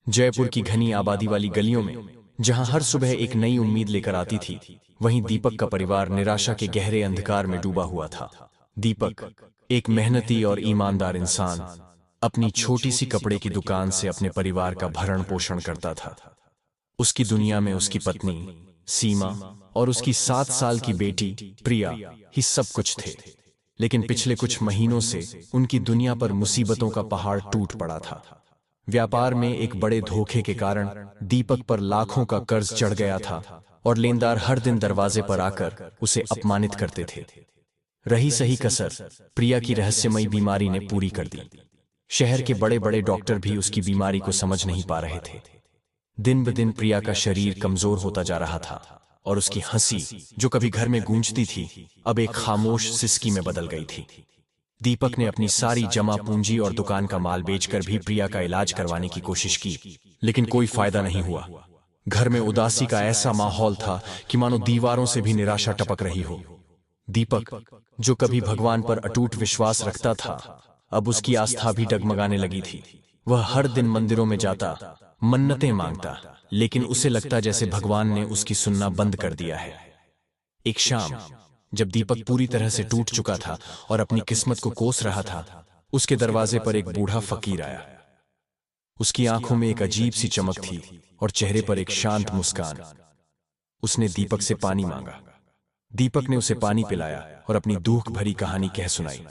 जयपुर की घनी आबादी वाली गलियों में जहां हर सुबह एक नई उम्मीद लेकर आती थी, वहीं दीपक का परिवार निराशा के गहरे अंधकार में डूबा हुआ था। दीपक एक मेहनती और ईमानदार इंसान अपनी छोटी सी कपड़े की दुकान से अपने परिवार का भरण पोषण करता था। उसकी दुनिया में उसकी पत्नी सीमा और उसकी 7 साल की बेटी प्रिया ही सब कुछ थे। लेकिन पिछले कुछ महीनों से उनकी दुनिया पर मुसीबतों का पहाड़ टूट पड़ा था। व्यापार में एक बड़े धोखे के कारण दीपक पर लाखों का कर्ज चढ़ गया था और लेनदार हर दिन दरवाजे पर आकर उसे अपमानित करते थे। रही सही कसर प्रिया की रहस्यमयी बीमारी ने पूरी कर दी। शहर के बड़े बड़े डॉक्टर भी उसकी बीमारी को समझ नहीं पा रहे थे। दिन ब दिन प्रिया का शरीर कमजोर होता जा रहा था और उसकी हंसी, जो कभी घर में गूंजती थी, अब एक खामोश सिसकी में बदल गई थी। दीपक ने अपनी सारी जमा पूंजी और दुकान का माल बेचकर भी प्रिया का इलाज करवाने की कोशिश की, लेकिन कोई फायदा नहीं हुआ। घर में उदासी का ऐसा माहौल था कि मानो दीवारों से भी निराशा टपक रही हो। दीपक, जो कभी भगवान पर अटूट विश्वास रखता था, अब उसकी आस्था भी डगमगाने लगी थी। वह हर दिन मंदिरों में जाता, मन्नतें मांगता, लेकिन उसे लगता जैसे भगवान ने उसकी सुनना बंद कर दिया है। एक शाम जब दीपक पूरी तरह से टूट चुका था और अपनी किस्मत को कोस रहा था, उसके दरवाजे पर एक बूढ़ा फकीर आया। उसकी आंखों में एक अजीब सी चमक थी और चेहरे पर एक शांत मुस्कान। उसने दीपक से पानी मांगा। दीपक ने उसे पानी पिलाया और अपनी दुख भरी कहानी कह सुनाई।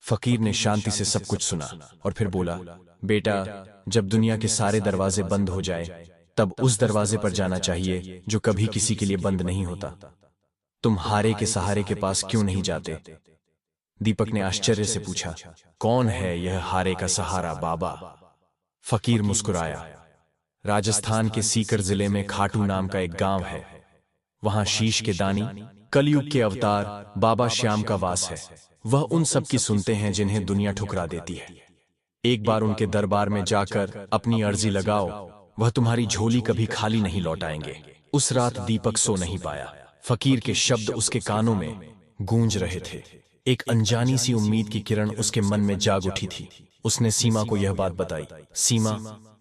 फकीर ने शांति से सब कुछ सुना और फिर बोला, बेटा, जब दुनिया के सारे दरवाजे बंद हो जाए, तब उस दरवाजे पर जाना चाहिए जो कभी किसी के लिए बंद नहीं होता। तुम हारे के सहारे के पास क्यों नहीं जाते? दीपक ने आश्चर्य से पूछा, कौन है यह हारे का सहारा बाबा? फकीर मुस्कुराया। राजस्थान के सीकर जिले में खाटू नाम का एक गांव है। वहां शीश के दानी, कलयुग के अवतार बाबा श्याम का वास है। वह उन सब की सुनते हैं जिन्हें दुनिया ठुकरा देती है। एक बार उनके दरबार में जाकर अपनी अर्जी लगाओ, वह तुम्हारी झोली कभी खाली नहीं लौटाएंगे। उस रात दीपक सो नहीं पाया। फकीर के शब्द उसके कानों में गूंज रहे थे। एक अनजानी सी उम्मीद की किरण उसके मन में जाग उठी थी। उसने सीमा को यह बात बताई। सीमा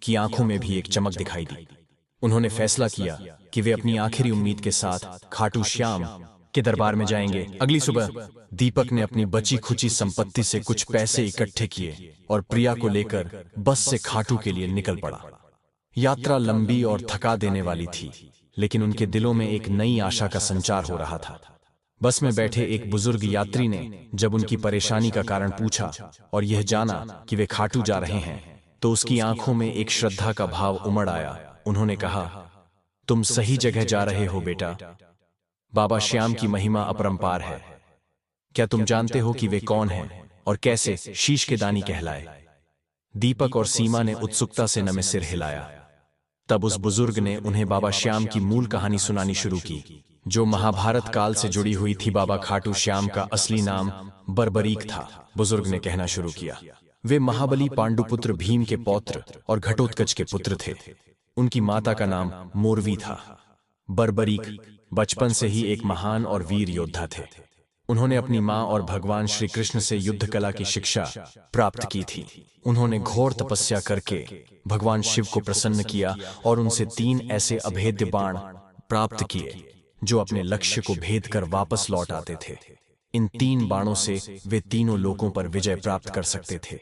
की आंखों में भी एक चमक दिखाई दी। उन्होंने फैसला किया कि वे अपनी आखिरी उम्मीद के साथ खाटू श्याम के दरबार में जाएंगे। अगली सुबह दीपक ने अपनी बची खुची संपत्ति से कुछ पैसे इकट्ठे किए और प्रिया को लेकर बस से खाटू के लिए निकल पड़ा। यात्रा लंबी और थका देने वाली थी, लेकिन उनके दिलों में एक नई आशा का संचार हो रहा था। बस में बैठे एक बुजुर्ग यात्री ने जब उनकी परेशानी का कारण पूछा और यह जाना कि वे खाटू जा रहे हैं, तो उसकी आंखों में एक श्रद्धा का भाव उमड़ आया। उन्होंने कहा, तुम सही जगह जा रहे हो बेटा। बाबा श्याम की महिमा अपरंपार है। क्या तुम जानते हो कि वे कौन हैं और कैसे शीश के दानी कहलाए? दीपक और सीमा ने उत्सुकता से नमे सिर हिलाया। तब उस बुजुर्ग ने उन्हें बाबा श्याम की मूल कहानी सुनानी शुरू की, जो महाभारत काल से जुड़ी हुई थी। बाबा खाटू श्याम का असली नाम बर्बरीक था। बुजुर्ग ने कहना शुरू किया, वे महाबली पांडुपुत्र भीम के पौत्र और घटोत्कच के पुत्र थे। उनकी माता का नाम मोरवी था। बर्बरीक बचपन से ही एक महान और वीर योद्धा थे। उन्होंने अपनी मां और भगवान श्री कृष्ण से युद्ध कला की शिक्षा प्राप्त की थी। उन्होंने घोर तपस्या करके भगवान शिव को प्रसन्न किया और उनसे 3 ऐसे अभेद्य बाण प्राप्त किए जो अपने लक्ष्य को भेद कर वापस लौट आते थे। इन 3 बाणों से वे तीनों लोकों पर विजय प्राप्त कर सकते थे।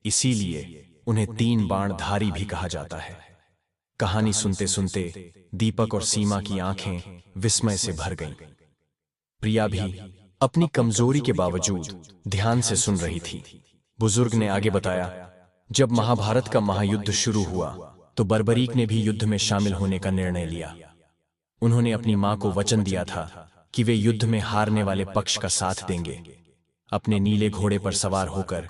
इसीलिए उन्हें 3 बाणधारी भी कहा जाता है। कहानी सुनते सुनते दीपक और सीमा की आंखें विस्मय से भर गईं। प्रिया भी अपनी कमजोरी के बावजूद ध्यान से सुन रही थी। बुजुर्ग ने आगे बताया, जब महाभारत का महायुद्ध शुरू हुआ तो बर्बरीक ने भी युद्ध में शामिल होने का निर्णय लिया। उन्होंने अपनी मां को वचन दिया था कि वे युद्ध में हारने वाले पक्ष का साथ देंगे। अपने नीले घोड़े पर सवार होकर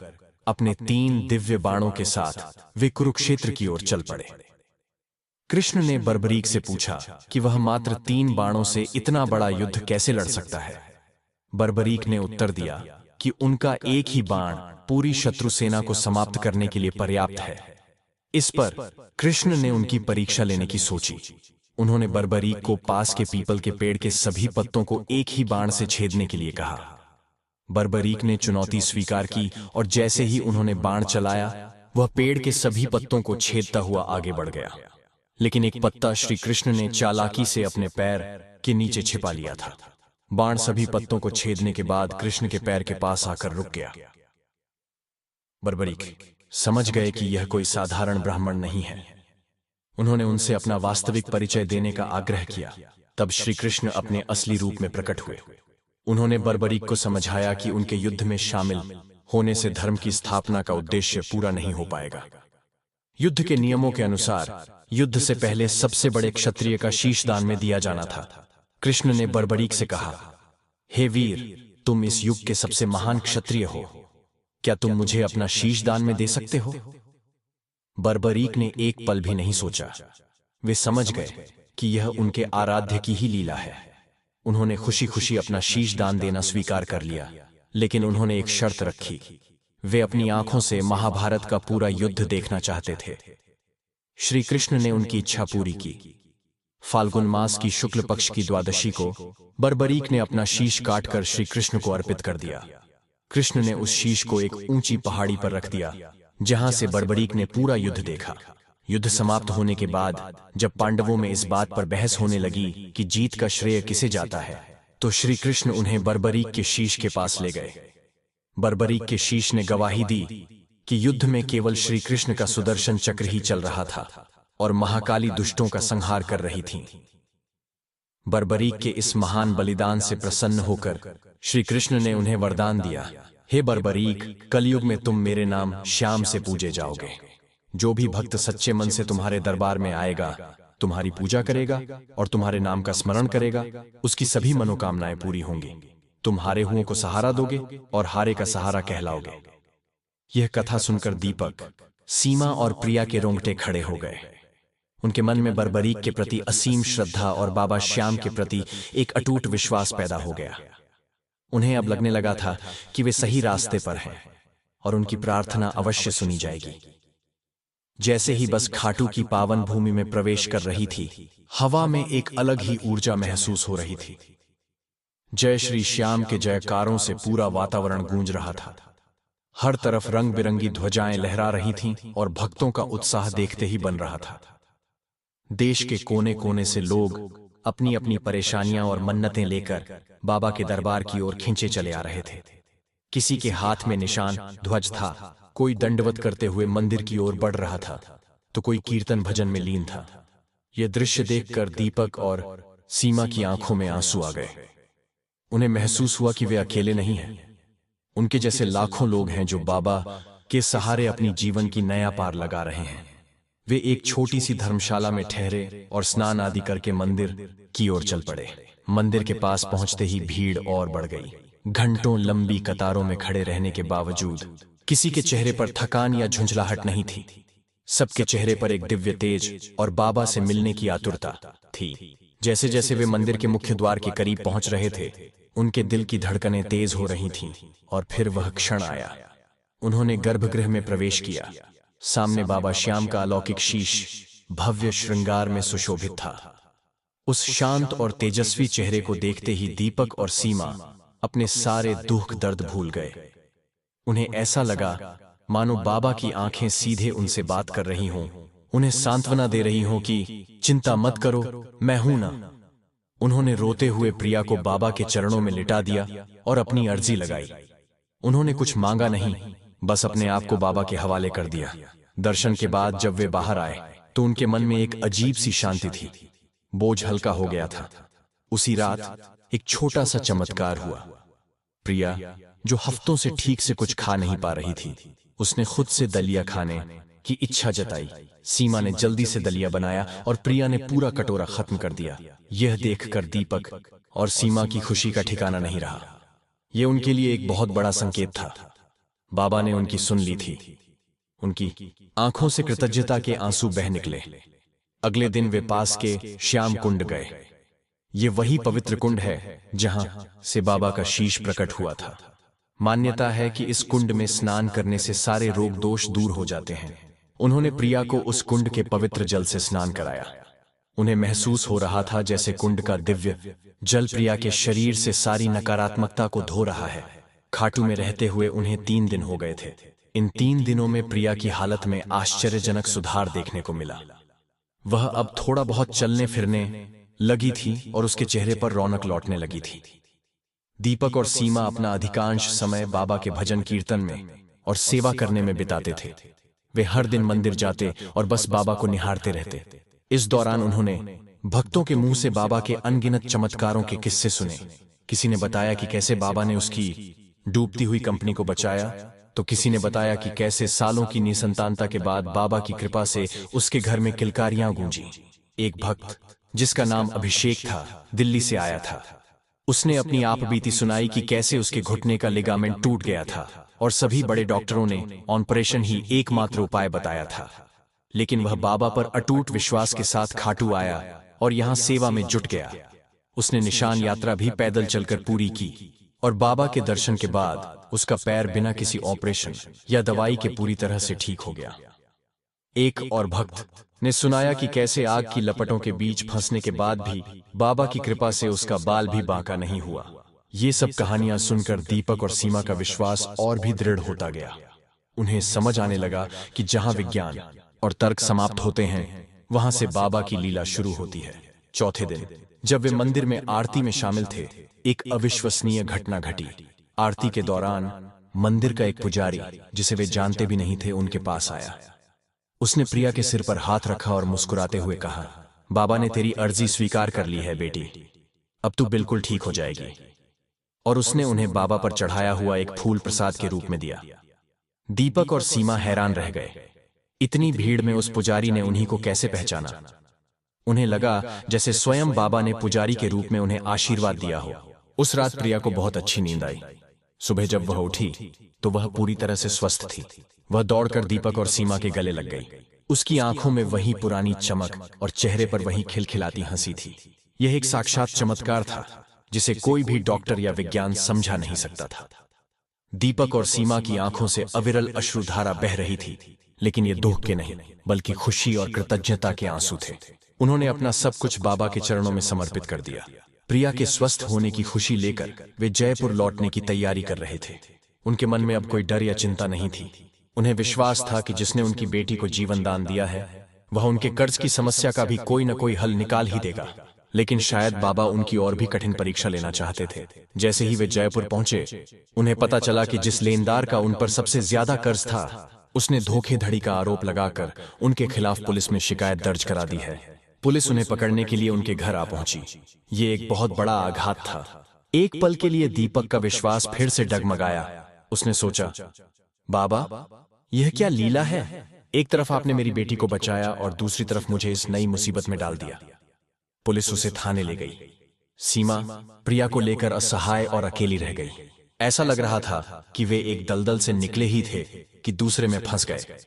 अपने 3 दिव्य बाणों के साथ वे कुरुक्षेत्र की ओर चल पड़े। कृष्ण ने बर्बरीक से पूछा कि वह मात्र 3 बाणों से इतना बड़ा युद्ध कैसे लड़ सकता है। बर्बरीक ने उत्तर दिया कि उनका एक ही बाण पूरी शत्रु सेना को समाप्त करने के लिए पर्याप्त है। इस पर कृष्ण ने उनकी परीक्षा लेने की सोची। उन्होंने बर्बरीक को पास के पीपल के पेड़ के सभी पत्तों को एक ही बाण से छेदने के लिए कहा। बर्बरीक ने चुनौती स्वीकार की और जैसे ही उन्होंने बाण चलाया, वह पेड़ के सभी पत्तों को छेदता हुआ आगे बढ़ गया, लेकिन एक पत्ता श्री कृष्ण ने चालाकी से अपने पैर के नीचे छिपा लिया था। बाण सभी पत्तों को छेदने के बाद कृष्ण के पैर के पास आकर रुक गया। बर्बरीक समझ गए कि यह कोई साधारण ब्राह्मण नहीं है। उन्होंने उनसे अपना वास्तविक परिचय देने का आग्रह किया। तब श्री कृष्ण अपने असली रूप में प्रकट हुए। उन्होंने बर्बरीक को समझाया कि उनके युद्ध में शामिल होने से धर्म की स्थापना का उद्देश्य पूरा नहीं हो पाएगा। युद्ध के नियमों के अनुसार युद्ध से पहले सबसे बड़े क्षत्रिय का शीश दान में दिया जाना था। कृष्ण ने बर्बरीक से कहा, हे वीर, तुम इस युग के सबसे महान क्षत्रिय हो, क्या तुम मुझे अपना शीश दान में दे सकते हो? बर्बरीक ने एक पल भी नहीं सोचा। वे समझ गए कि यह उनके आराध्य की ही लीला है। उन्होंने खुशी खुशी अपना शीश दान देना स्वीकार कर लिया, लेकिन उन्होंने एक शर्त रखी। वे अपनी आंखों से महाभारत का पूरा युद्ध देखना चाहते थे। श्री कृष्ण ने उनकी इच्छा पूरी की। फाल्गुन मास की शुक्ल पक्ष की द्वादशी को बर्बरीक ने अपना शीश काटकर श्री कृष्ण को अर्पित कर दिया। कृष्ण ने उस शीश को एक ऊंची पहाड़ी पर रख दिया, जहां से बर्बरीक ने पूरा युद्ध देखा। युद्ध समाप्त होने के बाद जब पांडवों में इस बात पर बहस होने लगी कि जीत का श्रेय किसे जाता है, तो श्री कृष्ण उन्हें बर्बरीक के शीश के पास ले गए। बर्बरीक के शीश ने गवाही दी कि युद्ध में केवल श्री कृष्ण का सुदर्शन चक्र ही चल रहा था और महाकाली दुष्टों का संहार कर रही थीं। बर्बरीक के इस महान बलिदान से प्रसन्न होकर श्री कृष्ण ने उन्हें वरदान दिया, हे बर्बरीक, कलयुग में तुम मेरे नाम श्याम से पूजे जाओगे। जो भी भक्त सच्चे मन से तुम्हारे दरबार में आएगा, तुम्हारी पूजा करेगा और तुम्हारे नाम का स्मरण करेगा, उसकी सभी मनोकामनाएं पूरी होंगी। तुम हारे हुओं को सहारा दोगे और हारे का सहारा कहलाओगे। यह कथा सुनकर दीपक, सीमा और प्रिया के रोंगटे खड़े हो गए। उनके मन में बर्बरीक के प्रति असीम श्रद्धा और बाबा श्याम के प्रति एक अटूट विश्वास पैदा हो गया। उन्हें अब लगने लगा था कि वे सही रास्ते पर हैं और उनकी प्रार्थना अवश्य सुनी जाएगी। जैसे ही बस खाटू की पावन भूमि में प्रवेश कर रही थी, हवा में एक अलग ही ऊर्जा महसूस हो रही थी। जय श्री श्याम के जयकारों से पूरा वातावरण गूंज रहा था। हर तरफ रंग बिरंगी ध्वजाएं लहरा रही थीं और भक्तों का उत्साह देखते ही बन रहा था। देश के कोने कोने से लोग अपनी अपनी परेशानियां और मन्नतें लेकर बाबा के दरबार की ओर खींचे चले आ रहे थे। किसी के हाथ में निशान ध्वज था, कोई दंडवत करते हुए मंदिर की ओर बढ़ रहा था, तो कोई कीर्तन भजन में लीन था। यह दृश्य देखकर दीपक और सीमा की आंखों में आंसू आ गए। उन्हें महसूस हुआ कि वे अकेले नहीं हैं। उनके जैसे लाखों लोग हैं जो बाबा के सहारे अपनी जीवन की नया पार लगा रहे हैं। वे एक छोटी सी धर्मशाला में ठहरे और स्नान आदि करके मंदिर की ओर चल पड़े। मंदिर के पास पहुंचते ही भीड़ और बढ़ गई। घंटों लंबी कतारों में खड़े रहने के बावजूद किसी के चेहरे पर थकान या झुंझलाहट नहीं थी। सबके चेहरे पर एक दिव्य तेज और बाबा से मिलने की आतुरता थी। जैसे जैसे वे मंदिर के मुख्य द्वार के करीब पहुंच रहे थे, उनके दिल की धड़कनें तेज हो रही थीं। और फिर वह क्षण आया। उन्होंने गर्भगृह में प्रवेश किया। सामने बाबा श्याम का अलौकिक शीश भव्य श्रृंगार में सुशोभित था। उस शांत और तेजस्वी चेहरे को देखते ही दीपक और सीमा अपने सारे दुख दर्द भूल गए। उन्हें ऐसा लगा मानो बाबा की आंखें सीधे उनसे बात कर रही हों, उन्हें सांत्वना दे रही हों कि चिंता मत करो, मैं हूं ना। उन्होंने रोते हुए प्रिया को बाबा के चरणों में लिटा दिया और अपनी अर्जी लगाई। उन्होंने कुछ मांगा नहीं, बस अपने आप को बाबा के हवाले कर दिया। दर्शन के बाद जब वे बाहर आए तो उनके मन में एक अजीब सी शांति थी। बोझ हल्का हो गया था। उसी रात एक छोटा सा चमत्कार हुआ। प्रिया, जो हफ्तों से ठीक से कुछ खा नहीं पा रही थी, उसने खुद से दलिया खाने की इच्छा जताई। सीमा ने जल्दी से दलिया बनाया और प्रिया ने पूरा कटोरा खत्म कर दिया। यह देखकर दीपक और सीमा की खुशी का ठिकाना नहीं रहा। यह उनके लिए एक बहुत बड़ा संकेत था। बाबा ने उनकी सुन ली थी। उनकी आंखों से कृतज्ञता के आंसू बह निकले। अगले दिन वे पास के श्याम कुंड गए। ये वही पवित्र कुंड है जहां से बाबा का शीश प्रकट हुआ था। मान्यता है कि इस कुंड में स्नान करने से सारे रोग दोष दूर हो जाते हैं। उन्होंने प्रिया को उस कुंड के पवित्र जल से स्नान कराया। उन्हें महसूस हो रहा था जैसे कुंड का दिव्य जल प्रिया के शरीर से सारी नकारात्मकता को धो रहा है। खाटू में रहते हुए उन्हें 3 दिन हो गए थे। इन 3 दिनों में प्रिया की हालत में आश्चर्यजनक सुधार देखने को मिला। वह अब थोड़ा बहुत चलने फिरने लगी थी और उसके चेहरे पर रौनक लौटने लगी थी। दीपक और सीमा अपना अधिकांश समय बाबा के भजन कीर्तन में और सेवा करने में बिताते थे। वे हर दिन मंदिर जाते और बस बाबा को निहारते रहते। इस दौरान उन्होंने भक्तों के मुंह से बाबा के अनगिनत चमत्कारों के किस्से सुने। किसी ने बताया कि कैसे बाबा ने उसकी डूबती हुई कंपनी को बचाया, तो किसी ने बताया कि कैसे सालों की निसंतानता के बाद बाबा की कृपा से उसके घर में किलकारियां गूंजी। एक भक्त जिसका नाम अभिषेक था, दिल्ली से आया था। उसने अपनी आपबीती सुनाई कि कैसे उसके घुटने का लिगामेंट टूट गया था और सभी बड़े डॉक्टरों ने ऑपरेशन ही एकमात्र उपाय बताया था। लेकिन वह बाबा पर अटूट विश्वास के साथ खाटू आया और यहाँ सेवा में जुट गया। उसने निशान यात्रा भी पैदल चलकर पूरी की और बाबा के दर्शन के बाद उसका पैर बिना किसी ऑपरेशन या दवाई के पूरी तरह से ठीक हो गया। एक और भक्त ने सुनाया कि कैसे आग की लपटों के बीच फंसने के बाद भी बाबा की कृपा से उसका बाल भी बांका नहीं हुआ। ये सब कहानियां सुनकर दीपक और सीमा का विश्वास और भी दृढ़ होता गया। उन्हें समझ आने लगा कि जहां विज्ञान और तर्क समाप्त होते हैं, वहां से बाबा की लीला शुरू होती है। चौथे दिन जब वे मंदिर में आरती में शामिल थे, एक अविश्वसनीय घटना घटी। आरती के दौरान मंदिर का एक पुजारी, जिसे वे जानते भी नहीं थे, उनके पास आया। उसने प्रिया के सिर पर हाथ रखा और मुस्कुराते हुए कहा, बाबा ने तेरी अर्जी स्वीकार कर ली है बेटी, अब तू बिल्कुल ठीक हो जाएगी। और उसने उन्हें बाबा पर चढ़ाया हुआ एक फूल प्रसाद के रूप में दिया। दीपक और सीमा हैरान रह गए। इतनी भीड़ में उस पुजारी ने उन्हीं को कैसे पहचाना? उन्हें लगा जैसे स्वयं बाबा ने पुजारी के रूप में उन्हें आशीर्वाद दिया हो। उस रात प्रिया को बहुत अच्छी नींद आई। सुबह जब वह उठी तो वह पूरी तरह से स्वस्थ थी। वह दौड़कर दीपक और सीमा के गले लग गई। उसकी आंखों में वही पुरानी चमक और चेहरे पर वही खिलखिलाती हंसी थी। यह एक साक्षात चमत्कार था जिसे कोई भी डॉक्टर या विज्ञान समझा नहीं सकता था। दीपक और सीमा की आंखों से अविरल अश्रुधारा बह रही थी, लेकिन ये दुख के नहीं बल्कि खुशी और कृतज्ञता के आंसू थे। उन्होंने अपना सब कुछ बाबा के चरणों में समर्पित कर दिया। प्रिया के स्वस्थ होने की खुशी लेकर वे जयपुर लौटने की तैयारी कर रहे थे। उनके मन में अब कोई डर या चिंता नहीं थी। उन्हें विश्वास था कि जिसने उनकी बेटी को जीवन दान दिया है, वह उनके कर्ज की समस्या का भी कोई न कोई हल निकाल ही देगा। लेकिन शायद बाबा उनकी और भी कठिन परीक्षा लेना चाहते थे। जैसे ही वे जयपुर पहुंचे, उन्हें पता चला कि जिस लेनदार का उन पर सबसे ज्यादा कर्ज था, उसने धोखेधड़ी का आरोप लगाकर उनके खिलाफ पुलिस में शिकायत दर्ज करा दी है। पुलिस उन्हें पकड़ने के लिए उनके घर आ पहुंची। ये एक बहुत बड़ा आघात था। एक पल के लिए दीपक का विश्वास फिर से डगमगाया। उसने सोचा, बाबा, यह क्या लीला है? एक तरफ आपने मेरी बेटी को बचाया और दूसरी तरफ मुझे इस नई मुसीबत में डाल दिया। पुलिस उसे थाने ले गई। सीमा प्रिया को लेकर असहाय और अकेली रह गई। ऐसा लग रहा था कि वे एक दलदल से निकले ही थे कि दूसरे में फंस गए।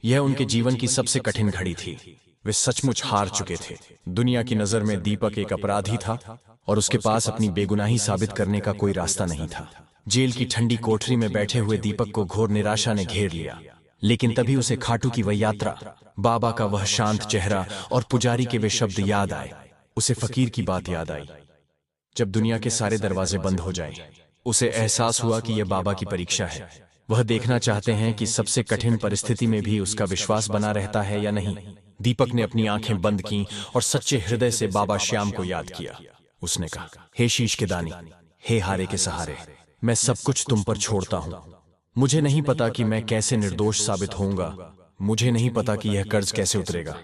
यह उनके जीवन की सबसे कठिन घड़ी थी। वे सचमुच हार चुके थे। दुनिया की नजर में दीपक एक अपराधी था और उसके पास अपनी बेगुनाही साबित करने का कोई रास्ता नहीं था। जेल की ठंडी कोठरी में बैठे हुए दीपक को घोर निराशा ने घेर लिया। लेकिन तभी उसे खाटू की वह यात्रा, बाबा का वह शांत चेहरा और पुजारी के वे शब्द याद आए। उसे फकीर की बात याद आई, जब दुनिया के सारे दरवाजे बंद हो जाएं, उसे एहसास हुआ कि यह बाबा की परीक्षा है। वह देखना चाहते हैं कि सबसे कठिन परिस्थिति में भी उसका विश्वास बना रहता है या नहीं। दीपक ने अपनी आंखें बंद की और सच्चे हृदय से बाबा श्याम को याद किया। उसने कहा, हे शीश के दानी, हे हारे के सहारे, मैं सब कुछ तुम पर छोड़ता हूं। मुझे नहीं पता कि मैं कैसे निर्दोष साबित होऊंगा। मुझे नहीं पता कि यह कर्ज कैसे उतरेगा।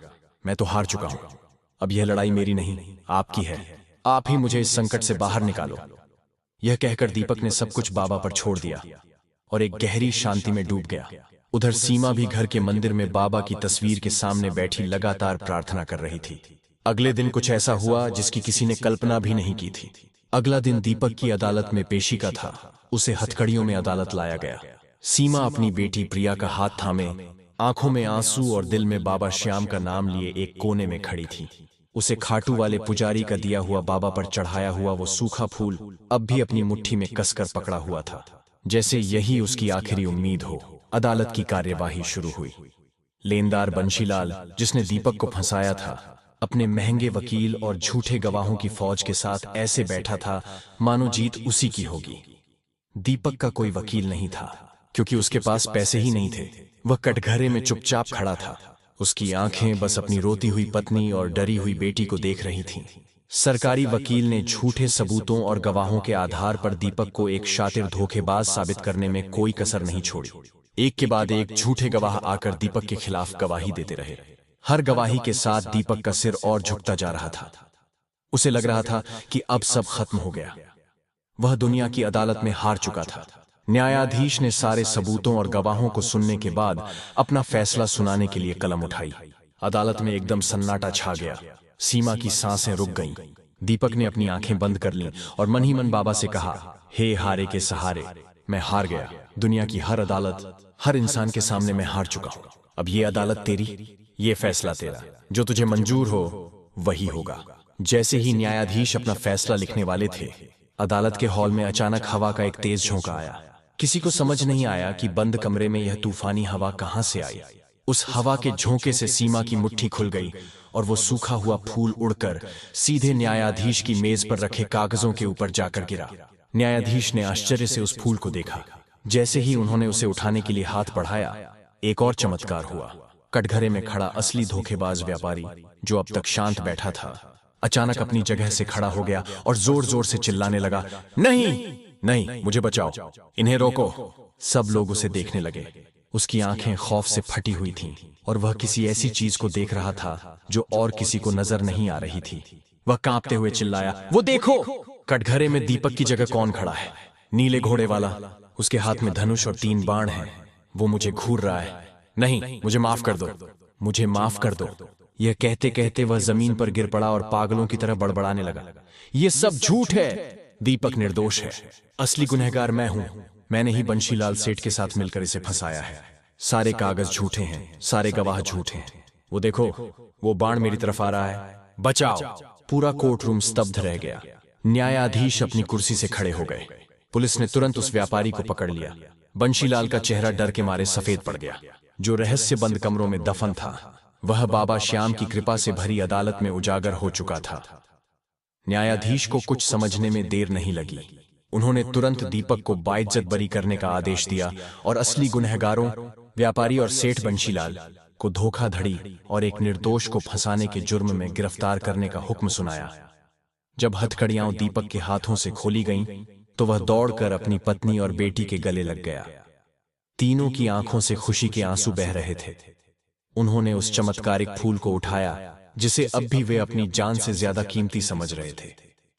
मैं तो हार चुका हूं। अब यह लड़ाई मेरी नहीं, आपकी है। आप ही मुझे इस संकट से बाहर निकालो। यह कहकर दीपक ने सब कुछ बाबा पर छोड़ दिया और एक गहरी शांति में डूब गया। उधर सीमा भी घर के मंदिर में बाबा की तस्वीर के सामने बैठी लगातार प्रार्थना कर रही थी। अगले दिन कुछ ऐसा हुआ जिसकी किसी ने कल्पना भी नहीं की थी। अगला दिन दीपक की अदालत में पेशी का था। उसे हथकड़ियों में अदालत लाया गया। सीमा अपनी बेटी प्रिया का हाथ थामे, आंखों में आंसू और दिल में बाबा श्याम का नाम लिए एक कोने में खड़ी थी। उसे खाटू वाले पुजारी का दिया हुआ बाबा पर चढ़ाया हुआ वो सूखा फूल अब भी अपनी मुट्ठी में कसकर पकड़ा हुआ था, जैसे यही उसकी आखिरी उम्मीद हो। अदालत की कार्यवाही शुरू हुई। लेनदार बंशीलाल, जिसने दीपक को फंसाया था, अपने महंगे वकील और झूठे गवाहों की फौज के साथ ऐसे बैठा था मानो जीत उसी की होगी। दीपक का कोई वकील नहीं था। क्योंकि उसके पास पैसे ही नहीं थे। वह कटघरे में चुपचाप खड़ा था। उसकी आंखें बस अपनी रोती हुई पत्नी और डरी हुई बेटी को देख रही थीं। सरकारी वकील ने झूठे सबूतों और गवाहों के आधार पर दीपक को एक शातिर धोखेबाज साबित करने में कोई कसर नहीं छोड़ी। एक के बाद एक झूठे गवाह आकर दीपक के खिलाफ गवाही देते रहे। हर गवाही के साथ दीपक का सिर और झुकता जा रहा था। उसे लग रहा था कि अब सब खत्म हो गया। वह दुनिया की अदालत में हार चुका था। न्यायाधीश ने सारे सबूतों और गवाहों को सुनने के बाद अपना फैसला सुनाने के लिए कलम उठाई। अदालत में एकदम सन्नाटा छा गया। सीमा की सांसें रुक गईं। दीपक ने अपनी आंखें बंद कर लीं और मन ही मन बाबा से कहा, हे हारे के सहारे, मैं हार गया। दुनिया की हर अदालत, हर इंसान के सामने मैं हार चुका हूं। अब ये अदालत तेरी, ये फैसला तेरा। जो तुझे मंजूर हो वही होगा। जैसे ही न्यायाधीश अपना फैसला लिखने वाले थे, अदालत के हॉल में अचानक हवा का एक तेज झोंका आया। किसी को समझ नहीं आया कि बंद कमरे में यह तूफानी हवा कहां से आई। उस हवा के झोंके से सीमा की मुट्ठी खुल गई और वो सूखा हुआ फूल उड़कर सीधे न्यायाधीश की मेज पर रखे कागजों के ऊपर जाकर गिरा। न्यायाधीश ने आश्चर्य से उस फूल को देखा। जैसे ही उन्होंने उसे उठाने के लिए हाथ बढ़ाया, एक और चमत्कार हुआ। कटघरे में खड़ा असली धोखेबाज व्यापारी, जो अब तक शांत बैठा था, अचानक अपनी जगह से खड़ा हो गया और जोर जोर से चिल्लाने लगा, नहीं नहीं, मुझे बचाओ, इन्हें रोको। सब लोग उसे देखने लगे। उसकी आंखें खौफ से फटी हुई थीं और वह किसी ऐसी चीज को देख रहा था जो और किसी को नजर नहीं आ रही थी। वह कांपते हुए चिल्लाया, वो देखो, कटघरे में दीपक की जगह कौन खड़ा है? नीले घोड़े वाला। उसके हाथ में धनुष और 3 बाण हैं। वो मुझे घूर रहा है। नहीं, मुझे माफ कर दो, मुझे माफ कर दो। यह कहते कहते वह जमीन पर गिर पड़ा और पागलों की तरह बड़बड़ाने लगा, ये सब झूठ है। दीपक निर्दोष है। असली गुनहगार मैं हूं। मैंने ही बंशीलाल सेठ के साथ मिलकर इसे फंसाया है। सारे कागज झूठे हैं, सारे गवाह झूठे हैं। वो देखो, वो बाण मेरी तरफ आ रहा है, बचाओ। पूरा कोर्ट रूम स्तब्ध रह गया। न्यायाधीश अपनी कुर्सी से खड़े हो गए। पुलिस ने तुरंत उस व्यापारी को पकड़ लिया। बंशीलाल का चेहरा डर के मारे सफेद पड़ गया। जो रहस्य बंद कमरों में दफन था, वह बाबा श्याम की कृपा से भरी अदालत में उजागर हो चुका था। न्यायाधीश को कुछ समझने में देर नहीं लगी। उन्होंने तुरंत दीपक को बाइज्जत बरी करने का आदेश दिया और असली गुनहगारों, व्यापारी और सेठ बंशीलाल को धोखाधड़ी और एक निर्दोष को फंसाने के जुर्म में गिरफ्तार करने का हुक्म सुनाया। जब हथकड़ियां दीपक के हाथों से खोली गईं, तो वह दौड़कर अपनी पत्नी और बेटी के गले लग गया। तीनों की आंखों से खुशी के आंसू बह रहे थे। उन्होंने उस चमत्कारिक फूल को उठाया जिसे अब भी वे अपनी जान से ज्यादा कीमती समझ रहे थे।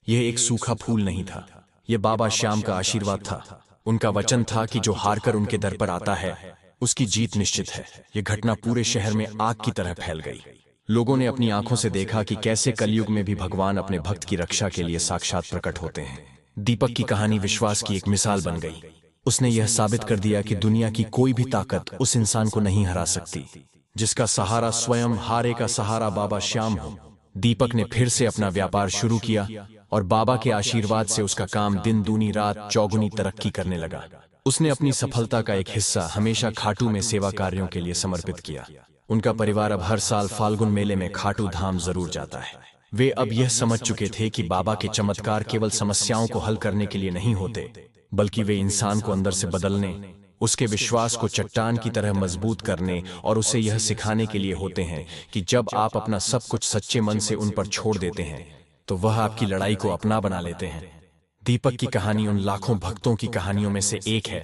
यह एक सूखा फूल नहीं था, यह बाबा श्याम का आशीर्वाद था। उनका वचन था कि जो हारकर उनके दर पर आता है, उसकी जीत निश्चित है। यह घटना पूरे शहर में आग की तरह फैल गई। लोगों ने अपनी आंखों से देखा कि कैसे कलयुग में भी भगवान अपने भक्त की रक्षा के लिए साक्षात प्रकट होते हैं। दीपक की कहानी विश्वास की एक मिसाल बन गई। उसने यह साबित कर दिया कि दुनिया की कोई भी ताकत उस इंसान को नहीं हरा सकती जिसका सहारा स्वयं हारे का सहारा बाबा श्याम हो। दीपक ने फिर से अपना व्यापार शुरू किया और बाबा के आशीर्वाद से उसका काम दिन दूनी रात चौगुनी तरक्की करने लगा। उसने अपनी सफलता का एक हिस्सा हमेशा खाटू में सेवा कार्यों के लिए समर्पित किया। उनका परिवार अब हर साल फाल्गुन मेले में खाटू धाम जरूर जाता है। वे अब यह समझ चुके थे कि बाबा के चमत्कार केवल समस्याओं को हल करने के लिए नहीं होते, बल्कि वे इंसान को अंदर से बदलने, उसके विश्वास को चट्टान की तरह मजबूत करने और उसे यह सिखाने के लिए होते हैं कि जब आप अपना सब कुछ सच्चे मन से उन पर छोड़ देते हैं, तो वह आपकी लड़ाई को अपना बना लेते हैं। दीपक की कहानी उन लाखों भक्तों की कहानियों में से एक है,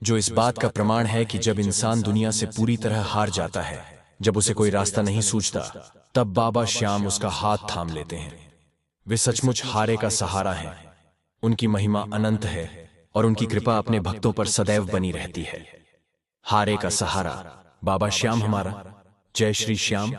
जो इस बात का प्रमाण है कि जब इंसान दुनिया से पूरी तरह हार जाता है, जब उसे कोई रास्ता नहीं सूझता, तब बाबा श्याम उसका हाथ थाम लेते हैं। वे सचमुच हारे का सहारा हैं। उनकी महिमा अनंत है और उनकी कृपा अपने भक्तों पर सदैव बनी रहती है। हारे का सहारा बाबा श्याम हमारा। जय श्री श्याम।